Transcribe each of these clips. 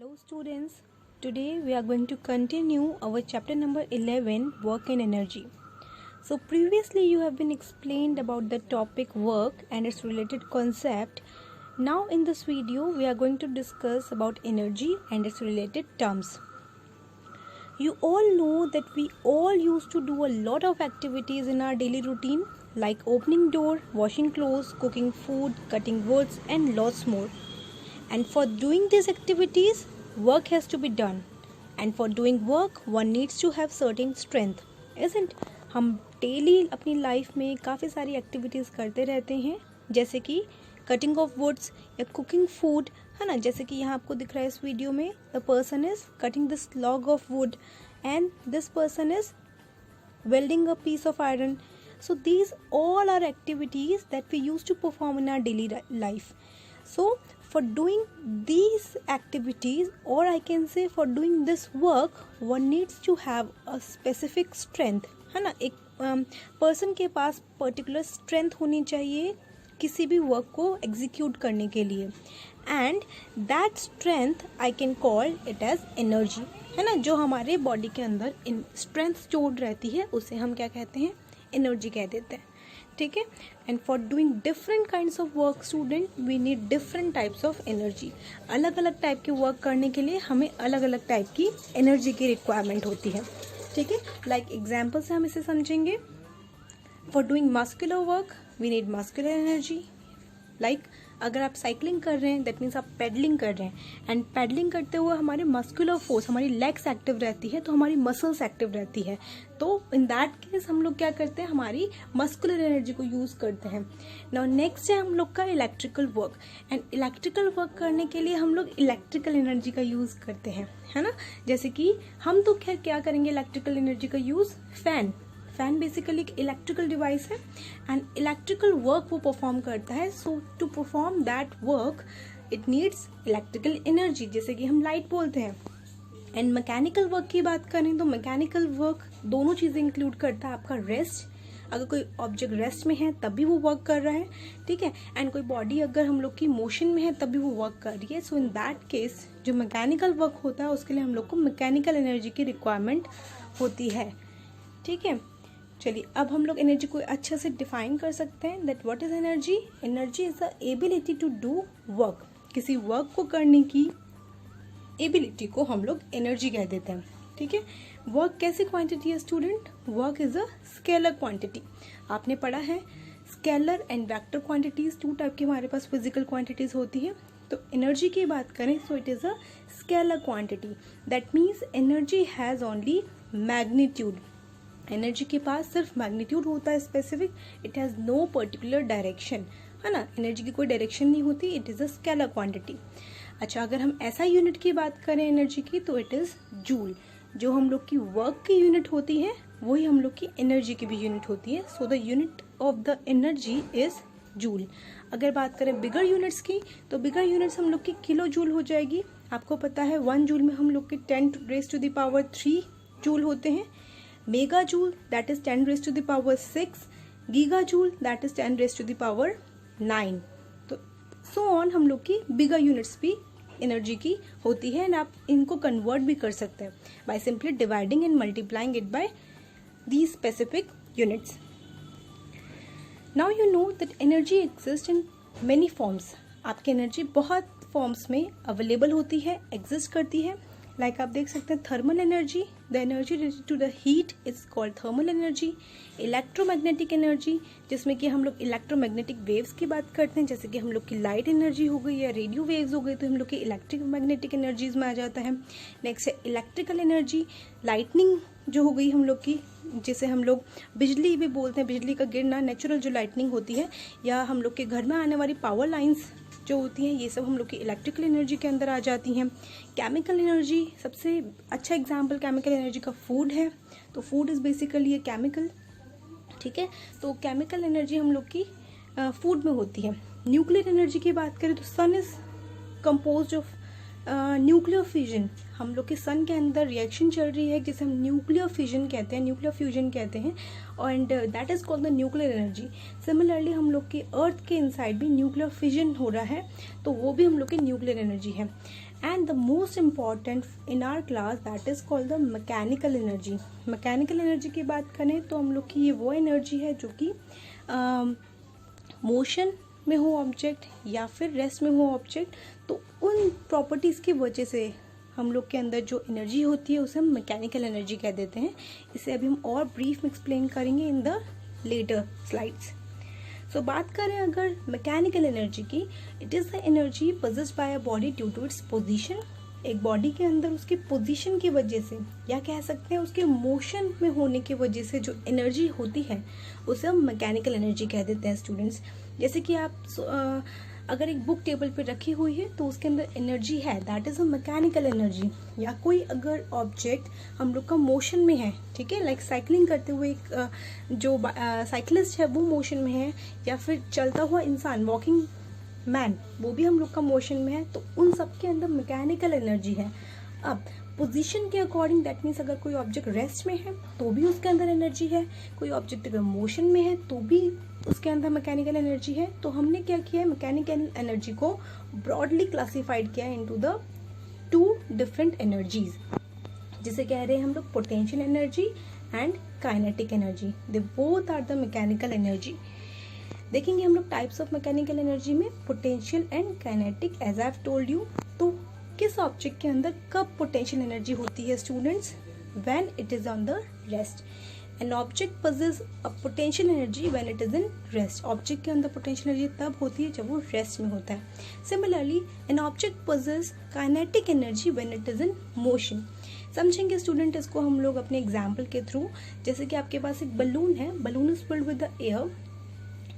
Hello students, today we are going to continue our chapter number 11, work and energy. So previously you have been explained about the topic work and its related concept. Now in this video we are going to discuss about energy and its related terms. You all know that we all used to do a lot of activities in our daily routine like opening door, washing clothes, cooking food, cutting woods and lots more. And for doing these activities, work has to be done. And for doing work, one needs to have certain strength, isn't? हम daily अपनी life में काफ़ी सारी activities करते रहते हैं, जैसे कि कटिंग ऑफ वुड्स या कुकिंग फूड, है ना. जैसे कि यहाँ आपको दिख रहा है इस वीडियो में, the person is cutting this log of would and this person is welding a piece of iron. So these all are activities that we used to perform in our daily life. So for doing these activities, or I can say for doing this work, one needs to have a specific strength, है ना. एक person के पास particular strength होनी चाहिए किसी भी work को execute करने के लिए, and that strength I can call it as energy, है ना. जो हमारे बॉडी के अंदर स्ट्रेंथ स्टोर्ड रहती है उसे हम क्या कहते हैं, एनर्जी कह देते हैं. ठीक है. And for doing different kinds of work student we need different types of energy. अलग अलग टाइप के वर्क करने के लिए हमें अलग अलग टाइप की एनर्जी की रिक्वायरमेंट होती है. ठीक है. लाइक एग्जाम्पल से हम इसे समझेंगे. For doing muscular work we need muscular energy. Like अगर आप साइकिलिंग कर रहे हैं दैट मीन्स आप पेडलिंग कर रहे हैं, एंड पेडलिंग करते हुए हमारे मस्कुलर फोर्स, हमारी लेग्स एक्टिव रहती है तो हमारी मसल्स एक्टिव रहती है. तो इन दैट केस हम लोग क्या करते हैं, हमारी मस्कुलर एनर्जी को यूज करते हैं. नाउ नेक्स्ट है हम लोग का electrical work, and electrical work करने के लिए हम लोग इलेक्ट्रिकल एनर्जी का यूज करते हैं, है ना. जैसे कि हम तो क्या करेंगे इलेक्ट्रिकल एनर्जी का यूज, फैन बेसिकली एक इलेक्ट्रिकल डिवाइस है एंड इलेक्ट्रिकल वर्क वो परफॉर्म करता है. So to perform that work it needs electrical energy, जैसे कि हम लाइट बोलते हैं. एंड मैकेनिकल वर्क की बात करें तो मैकेनिकल वर्क दोनों चीज़ें इंक्लूड करता है. आपका रेस्ट, अगर कोई ऑब्जेक्ट रेस्ट में है तब भी वो वर्क कर रहा है, ठीक है. एंड कोई बॉडी अगर हम लोग की मोशन में है तब भी वो वर्क कर रही है. सो इन दैट केस जो मैकेनिकल वर्क होता है उसके लिए हम लोग को मैकेनिकल एनर्जी की रिक्वायरमेंट होती है. ठीक है. चलिए अब हम लोग एनर्जी को अच्छे से डिफाइन कर सकते हैं. That what is energy. Energy is the ability to do work. किसी वर्क को करने की एबिलिटी को हम लोग एनर्जी कह देते हैं. ठीक है. वर्क कैसी क्वांटिटी है student, work is a scalar quantity. आपने पढ़ा है scalar and vector quantities, two type की हमारे पास फिजिकल क्वांटिटीज होती है. तो एनर्जी की बात करें so it is a scalar quantity. That means energy has only magnitude. Energy के पास सिर्फ मैग्नीट्यूड होता है specific, it has no particular direction, है ना. एनर्जी की कोई डायरेक्शन नहीं होती, it is a scalar quantity. अच्छा, अगर हम ऐसा यूनिट की बात करें एनर्जी की तो इट इज़ जूल. जो हम लोग की वर्क की यूनिट होती है वही हम लोग की एनर्जी की भी यूनिट होती है. So the unit of the energy is joule. अगर बात करें बिगर यूनिट्स की तो बिगर यूनिट्स हम लोग की किलो जूल हो जाएगी. आपको पता है 1 जूल में हम लोग के 10⁻³ जूल होते हैं. Mega joule that is 10⁻6, giga joule that is 10⁻9. तो सो ऑन हम लोग की बिगर यूनिट्स भी एनर्जी की होती है, एंड आप इनको कन्वर्ट भी कर सकते हैं by simply dividing and multiplying it by the specific units. Now you know that energy exist in many forms. आपकी एनर्जी बहुत फॉर्म्स में अवेलेबल होती है, एग्जिस्ट करती है. लाइक आप देख सकते हैं thermal energy, the energy related to the heat is called thermal energy. Electromagnetic energy, जिसमें कि हम लोग इलेक्ट्रोमैग्नेटिक वेव्स की बात करते हैं, जैसे कि हम लोग की लाइट एनर्जी हो गई या रेडियो वेव्स हो गई तो हम लोग की इलेक्ट्रिक मैग्नेटिक एनर्जीज में आ जाता है. नेक्स्ट है इलेक्ट्रिकल एनर्जी, लाइटनिंग जो हो गई हम लोग की, जिसे हम लोग बिजली भी बोलते हैं, बिजली का गिरना, नेचुरल जो लाइटनिंग होती है, या हम लोग के घर में आने वाली पावर लाइन्स जो होती हैं, ये सब हम लोग की इलेक्ट्रिकल एनर्जी के अंदर आ जाती हैं. केमिकल एनर्जी, सबसे अच्छा एग्जांपल केमिकल एनर्जी का फूड है. तो food is basically a chemical. ठीक है. तो केमिकल एनर्जी हम लोग की फूड में होती है. न्यूक्लियर एनर्जी की बात करें तो sun is composed of nuclear fusion. हम लोग के सन के अंदर रिएक्शन चल रही है जिसे हम न्यूक्लियर फ्यूजन कहते हैं, न्यूक्लियर फ्यूजन कहते हैं, and that is called the nuclear energy. Similarly हम लोग के अर्थ के इनसाइड भी न्यूक्लियर फ्यूजन हो रहा है, तो वो भी हम लोग की न्यूक्लियर एनर्जी है. And the most important in our class that is called the mechanical energy. Mechanical energy की बात करें तो हम लोग की ये वो एनर्जी है जो कि मोशन में हो ऑब्जेक्ट या फिर रेस्ट में हो ऑब्जेक्ट, तो उन प्रॉपर्टीज़ की वजह से हम लोग के अंदर जो एनर्जी होती है उसे हम मैकेनिकल एनर्जी कह देते हैं। इसे अभी हम और ब्रीफ में एक्सप्लेन करेंगे इन द लेटर स्लाइड्स। सो बात करें अगर मैकेनिकल एनर्जी की, it is the energy possessed by a body due to its position. एक बॉडी के अंदर उसके पोजीशन की वजह से, या कह सकते हैं उसके मोशन में होने की वजह से जो एनर्जी होती है उसे हम मैकेनिकल एनर्जी कह देते हैं स्टूडेंट्स। जैसे कि आप अगर एक बुक टेबल पे रखी हुई है तो उसके अंदर एनर्जी है, that is a mechanical energy. या कोई अगर ऑब्जेक्ट हम लोग का मोशन में है, ठीक है, लाइक साइकिलिंग करते हुए एक जो साइकिलिस्ट है वो मोशन में है, या फिर चलता हुआ इंसान वॉकिंग मैन वो भी हम लोग का मोशन में है, तो उन सब के अंदर मैकेनिकल एनर्जी है। अब पोजीशन के अकॉर्डिंग दैट मीन्स अगर कोई ऑब्जेक्ट रेस्ट में है तो भी उसके अंदर एनर्जी है, कोई ऑब्जेक्ट अगर मोशन में है तो भी उसके अंदर मैकेनिकल एनर्जी है। तो हमने क्या किया है, मैकेनिकल एनर्जी को ब्रॉडली क्लासिफाइड किया है इनटू द 2 डिफरेंट एनर्जीज, जिसे कह रहे हैं हम लोग potential energy and kinetic energy. They both are the mechanical energy. देखेंगे हम लोग टाइप्स ऑफ मैकेनिकल एनर्जी में potential and kinetic. As I have told you, तो किस ऑब्जेक्ट के अंदर कब पोटेंशियल एनर्जी होती है students? When it is on the rest. An object possess a potential energy when it is in rest. Object के अंदर पोटेंशियल एनर्जी तब होती है जब वो रेस्ट में होता है। Similarly an object possess kinetic energy when it is in motion. समझेंगे स्टूडेंट इसको हम लोग अपने एग्जाम्पल के थ्रू। जैसे कि आपके पास एक बलून है, balloon is filled with the air,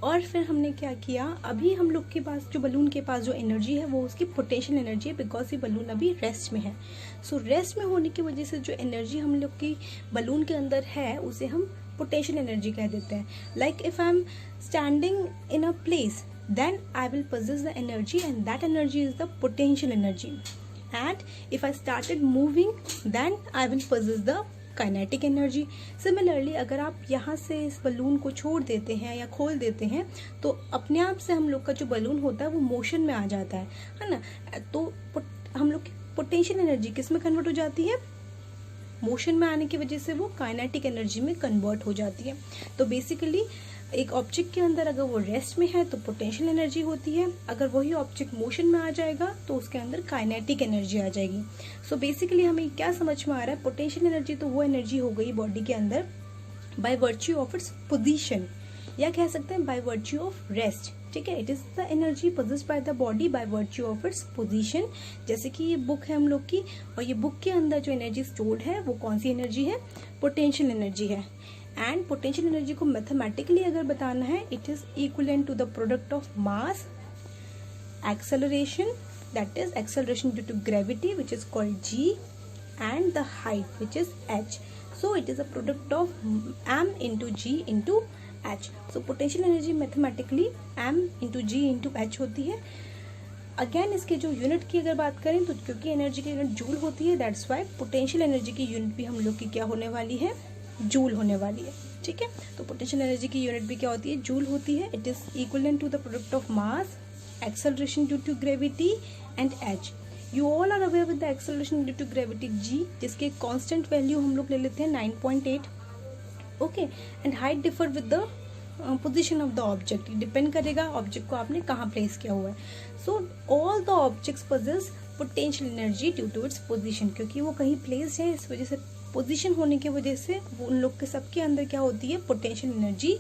और फिर हमने क्या किया, अभी हम लोग के पास जो बलून के पास जो एनर्जी है वो उसकी पोटेंशियल एनर्जी है, बिकॉज ये बलून अभी रेस्ट में है। सो रेस्ट में होने की वजह से जो एनर्जी हम लोग की बलून के अंदर है उसे हम पोटेंशियल एनर्जी कह देते हैं। Like if I am standing in a place then I will possess the energy and that energy is the potential energy. And if I started moving then I will possess the kinetic energy. Similarly अगर आप यहाँ से इस balloon को छोड़ देते हैं या खोल देते हैं तो अपने आप से हम लोग का जो बलून होता है वो मोशन में आ जाता है ना। तो हम लोग की पोटेंशियल एनर्जी किस में कन्वर्ट हो जाती है? मोशन में आने की वजह से वो काइनेटिक एनर्जी में कन्वर्ट हो जाती है। तो बेसिकली एक ऑब्जेक्ट के अंदर अगर वो रेस्ट में है तो पोटेंशियल एनर्जी होती है, अगर वही ऑब्जेक्ट मोशन में आ जाएगा तो उसके अंदर काइनेटिक एनर्जी आ जाएगी। सो बेसिकली हमें क्या समझ में आ रहा है, पोटेंशियल एनर्जी तो वो एनर्जी हो गई बॉडी के अंदर by virtue of its position, या कह सकते हैं बाय वर्च्यू ऑफ रेस्ट। ठीक है, it is the energy possessed by the body by virtue of its position. जैसे कि ये बुक है हम लोग की, और ये बुक के अंदर जो एनर्जी स्टोर्ड है वो कौन सी एनर्जी है? पोटेंशियल एनर्जी है। एंड पोटेंशियल एनर्जी को मैथमेटिकली अगर बताना है, it is equivalent to the product of mass, acceleration, that is acceleration due to gravity which is called g, and the height which is h. So it is a product of m into g into h. So potential energy mathematically m into g into h होती है। Again इसके जो unit की अगर बात करें तो क्योंकि एनर्जी की यूनिट जूल होती है, दैट्स वाई पोटेंशियल एनर्जी की यूनिट भी हम लोग की क्या होने वाली है? जूल होने वाली है। ठीक है, तो पोटेंशियल एनर्जी की यूनिट भी क्या होती है? जूल होती है। It is equivalent to the product of mass, acceleration due to gravity and h. You all are aware with the acceleration due to gravity g, जिसके कांस्टेंट वैल्यू हम लोग ले लेते हैं 9.8। Okay, and height differ with the position of the object, depend करेगा object को आपने कहाँ प्लेस किया हुआ है। So all the objects possess potential energy due to its position, क्योंकि वो कहीं प्लेस है, इस वजह से पोजीशन होने की वजह से वो उन लोग के सबके अंदर क्या होती है? पोटेंशियल एनर्जी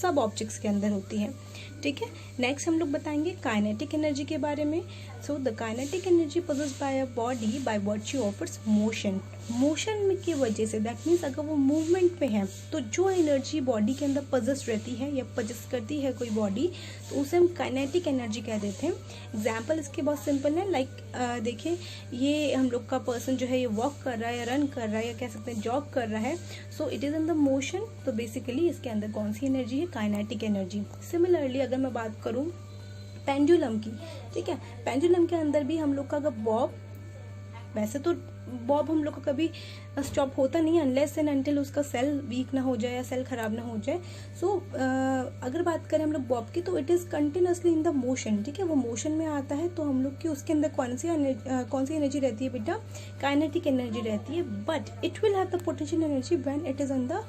सब ऑब्जेक्ट्स के अंदर होती है। ठीक है, नेक्स्ट हम लोग बताएंगे काइनेटिक एनर्जी के बारे में। So the kinetic energy possessed by a body by virtue of its motion. Motion की वजह से, दैट मीन्स अगर वो मूवमेंट में है तो जो एनर्जी बॉडी के अंदर पोजेस रहती है या पोजेस करती है कोई बॉडी, तो उसे हम काइनेटिक एनर्जी कह देते हैं। एग्जाम्पल इसके बहुत सिंपल है, लाइक देखिए ये हम लोग का पर्सन जो है ये वॉक कर रहा है या रन कर रहा है या कह सकते हैं जॉग कर रहा है, सो it is in the motion. तो बेसिकली इसके अंदर कौन सी एनर्जी है? Kinetic energy. सिमिलरली अगर मैं बात करूं पेंडुलम की, ठीक है, पेंडुलम के अंदर भी हम लोग का अगर बॉब वैसे तो बॉब हम लोग का कभी स्टॉप होता नहीं अनलेस एंड अनटिल उसका सेल वीक ना हो जाए या सेल खराब ना हो जाए। सो अगर बात करें हम लोग बॉब की, तो it is continuously in the motion, ठीक है, वो मोशन में आता है। तो हम लोग की उसके अंदर कौन सी एनर्जी रहती है बेटा, काइनेटिक एनर्जी रहती है, but it will have the potential energy when it is on the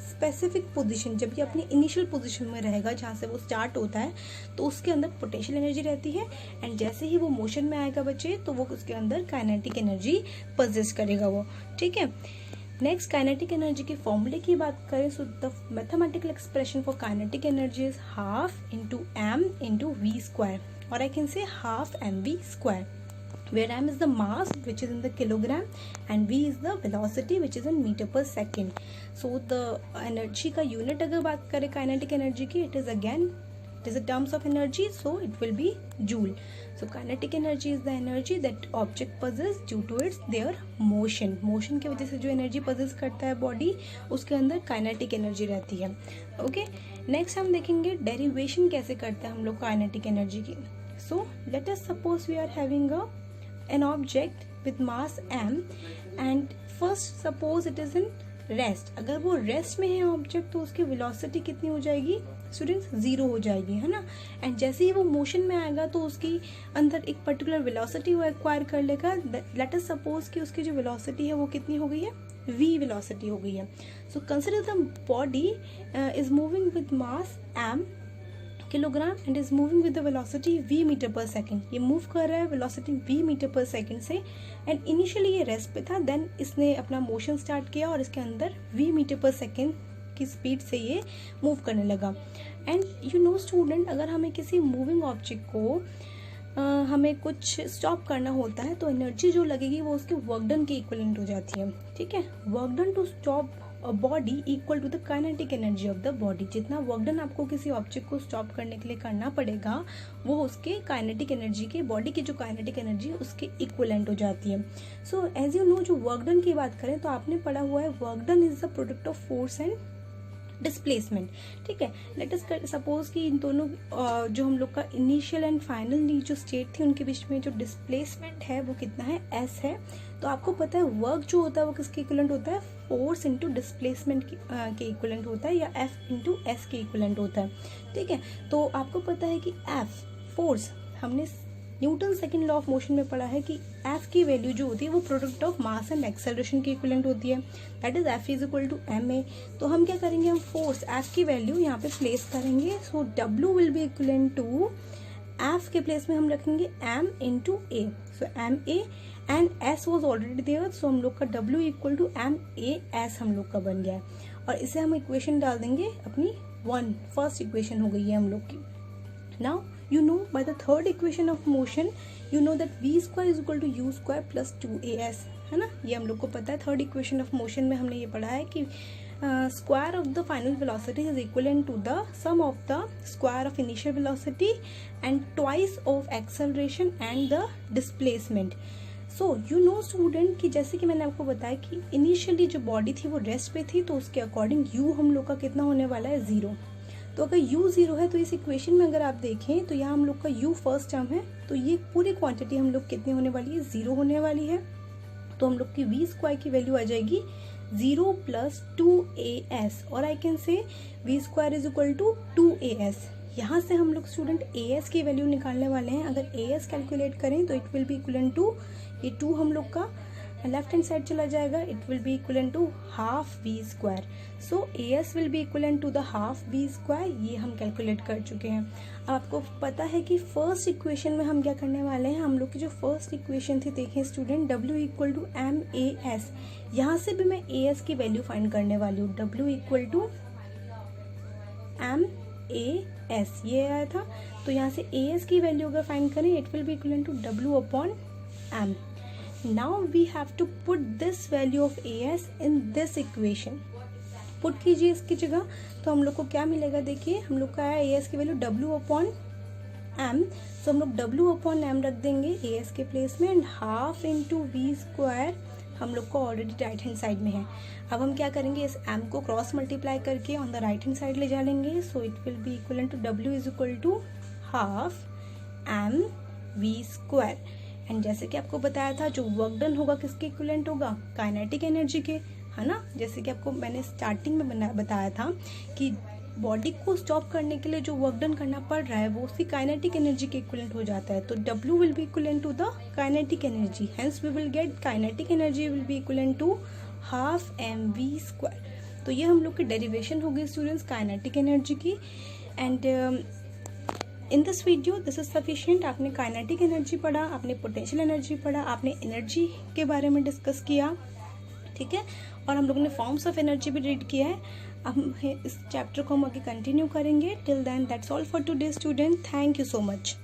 specific position, जब ये अपनी इनिशियल पोजीशन में रहेगा जहाँ से वो स्टार्ट होता है, तो उसके अंदर पोटेंशियल एनर्जी रहती है। एंड जैसे ही वो मोशन में आएगा बच्चे, तो वो उसके अंदर काइनेटिक एनर्जी पजेस करेगा वो, ठीक है। नेक्स्ट, काइनेटिक एनर्जी के फॉर्मूले की बात करें, so the mathematical expression for kinetic energy is half into m into v square, और I can say half m v square, where m is the mass which is in the kilogram and v is the velocity which is in meter per second. So the energy का unit अगर बात करें kinetic energy की, it is again it is a terms of energy, so it will be joule. So kinetic energy is the energy that object possess due to its their motion. Motion की वजह से जो energy possess करता है body, उसके अंदर kinetic energy रहती है। Okay, next हम देखेंगे derivation कैसे करते हैं हम लोग kinetic energy की। So let us suppose we are having an object with mass m and first suppose it is in rest. अगर वो रेस्ट में है ऑब्जेक्ट, तो उसकी वेलोसिटी कितनी हो जाएगी स्टूडेंट्स, 0 हो जाएगी, है ना। एंड जैसे ही वो मोशन में आएगा, तो उसकी अंदर एक पर्टिकुलर वेलोसिटी वो एक्वायर कर लेगा। लेट अस सपोज कि उसकी जो वेलोसिटी है वो कितनी हो गई है, v वेलोसिटी हो गई है। So consider the body is moving with mass m kilogram and is moving with the velocity v metre per second. ये मूव कर रहा है velocity v metre per second से, एंड इनिशियली ये रेस्ट पे था, देन इसने अपना मोशन स्टार्ट किया और इसके अंदर v मीटर पर सेकेंड की स्पीड से ये मूव करने लगा। एंड यू नो स्टूडेंट, अगर हमें किसी मूविंग ऑब्जेक्ट को हमें कुछ स्टॉप करना होता है, तो एनर्जी जो लगेगी वो उसके वर्क डन के इक्विवेलेंट हो जाती है, ठीक है। Work done to stop body equal to the kinetic energy of the body. जितना वर्क डन आपको किसी ऑब्जेक्ट को स्टॉप करने के लिए करना पड़ेगा, वो उसके काइनेटिक एनर्जी के, बॉडी की जो काइनेटिक एनर्जी है उसके इक्विवेलेंट हो जाती है। सो एज यू नो, जो वर्क डन की बात करें तो आपने पढ़ा हुआ है work done is the product of force and displacement, ठीक है। लेट अस सपोज कि इन दोनों जो हम लोग का इनिशियल एंड फाइनल जो स्टेट थी, उनके बीच में जो डिस्प्लेसमेंट है वो कितना है, s है। तो आपको पता है वर्क जो होता है वो किसके इक्विवेलेंट होता है, फोर्स इंटू डिस्प्लेसमेंट के इक्विवेलेंट होता है, या f इंटू एस के इक्विवेलेंट होता है, ठीक है। तो आपको पता है कि f फोर्स, हमने Newton second law of motion में पढ़ा है कि f की वैल्यू जो होती है वो product of mass and acceleration के इक्विवेलेंट होती है, that is f is equal to ma। तो हम क्या करेंगे, हम फोर्स f की वैल्यू यहाँ पे प्लेस करेंगे। So w will be equivalent to f के प्लेस में हम रखेंगे m into a। So ma and s was already there, so हम लोग का w equal to ma s हम लोग का बन गया है। और इसे हम इक्वेशन डाल देंगे अपनी फर्स्ट इक्वेशन हो गई है हम लोग की। Now you know by the third equation of motion you know that v square is equal to u square plus 2as, है ना। ये हम लोग को पता है। थर्ड इक्वेशन ऑफ मोशन में हमने ये पढ़ा है कि square of the final velocity is equivalent to the sum of the square of initial velocity and twice of acceleration and the displacement. So you know student कि जैसे कि मैंने आपको बताया कि इनिशियली जो बॉडी थी वो रेस्ट पे थी, तो उसके अकॉर्डिंग u हम लोग का कितना होने वाला है, 0। तो अगर u 0 है, तो इस इक्वेशन में अगर आप देखें तो यहाँ हम लोग का u फर्स्ट टर्म है, तो ये पूरी क्वांटिटी हम लोग कितनी होने वाली है, 0 होने वाली है। तो हम लोग की v स्क्वायर की वैल्यू आ जाएगी 0 प्लस 2as, और I can say v square is equal to 2as। यहाँ से हम लोग स्टूडेंट as की वैल्यू निकालने वाले हैं। अगर as कैलकुलेट करें तो it will be equivalent to, ये 2 हम लोग का लेफ्ट हैंड साइड चला जाएगा, it will be equivalent to half v square. So as will be equivalent to the half v square, ये हम कैलकुलेट कर चुके हैं। आपको पता है कि फर्स्ट इक्वेशन में हम क्या करने वाले हैं, हम लोग की जो फर्स्ट इक्वेशन थी, देखें student, w equal to ma s, यहाँ से भी मैं as की वैल्यू फाइंड करने वाली हूँ। w equal to ma s ये आया था, तो यहाँ से as की वैल्यू अगर फाइंड करें, it will be equivalent to w upon m। Now we have to put this value of as in this equation. Put कीजिए इसकी जगह, तो हम लोग को क्या मिलेगा, देखिए हम लोग का है as की वैल्यू w अपॉन m, तो हम लोग w अपॉन m रख देंगे as के प्लेस में, and half into v square हम लोग को ऑलरेडी राइट हैंड साइड में है। अब हम क्या करेंगे, इस m को क्रॉस मल्टीप्लाई करके on the right hand side ले जा लेंगे। So it will be equal to w is equal to half m v square. And जैसे कि आपको बताया था जो वर्क डन होगा किसके इक्विवेलेंट होगा, काइनेटिक एनर्जी के, है ना। जैसे कि आपको मैंने स्टार्टिंग में बताया था कि बॉडी को स्टॉप करने के लिए जो वर्क डन करना पड़ रहा है वो उसकी काइनेटिक एनर्जी के इक्विवेलेंट हो जाता है। तो W will be equivalent to the kinetic energy, hence we will get kinetic energy will be equivalent to half mv²। तो ये हम लोग की डेरिवेशन होगी स्टूडेंट्स काइनेटिक एनर्जी की। And in this video this is sufficient. आपने kinetic energy पढ़ा, आपने पोटेंशियल एनर्जी पढ़ा, आपने एनर्जी के बारे में डिस्कस किया, ठीक है। और हम लोगों ने फॉर्म्स ऑफ एनर्जी भी रीड किया है। अब इस चैप्टर को हम आगे कंटिन्यू करेंगे। Till then that's all for today student, thank you so much.